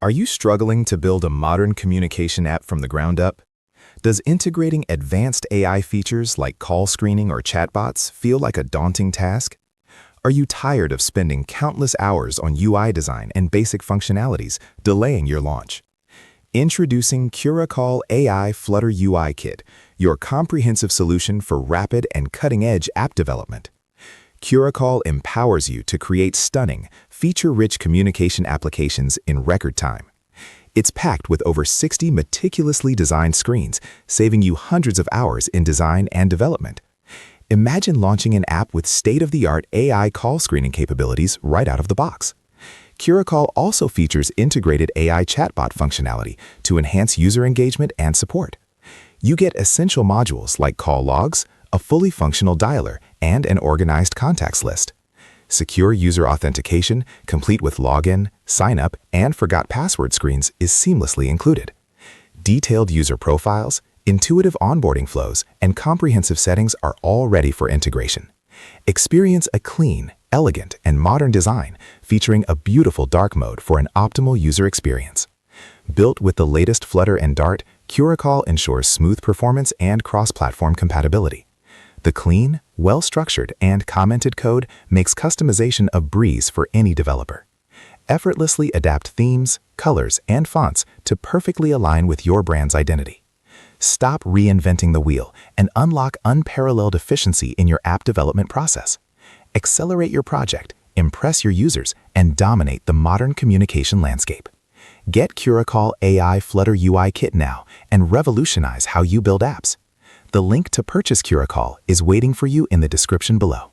Are you struggling to build a modern communication app from the ground up? Does integrating advanced AI features like call screening or chatbots feel like a daunting task? Are you tired of spending countless hours on UI design and basic functionalities, delaying your launch? Introducing CuraCall AI Flutter UI Kit, your comprehensive solution for rapid and cutting-edge app development. CuraCall empowers you to create stunning, feature-rich communication applications in record time. It's packed with over 60 meticulously designed screens, saving you hundreds of hours in design and development. Imagine launching an app with state-of-the-art AI call screening capabilities right out of the box. CuraCall also features integrated AI chatbot functionality to enhance user engagement and support. You get essential modules like call logs, a fully functional dialer, and an organized contacts list. Secure user authentication, complete with login, sign-up, and forgot password screens, is seamlessly included. Detailed user profiles, intuitive onboarding flows, and comprehensive settings are all ready for integration. Experience a clean, elegant, and modern design featuring a beautiful dark mode for an optimal user experience. Built with the latest Flutter and Dart, CuraCall ensures smooth performance and cross-platform compatibility. The clean, well-structured, and commented code makes customization a breeze for any developer. Effortlessly adapt themes, colors, and fonts to perfectly align with your brand's identity. Stop reinventing the wheel and unlock unparalleled efficiency in your app development process. Accelerate your project, impress your users, and dominate the modern communication landscape. Get CuraCall AI Flutter UI Kit now and revolutionize how you build apps. The link to purchase CuraCall is waiting for you in the description below.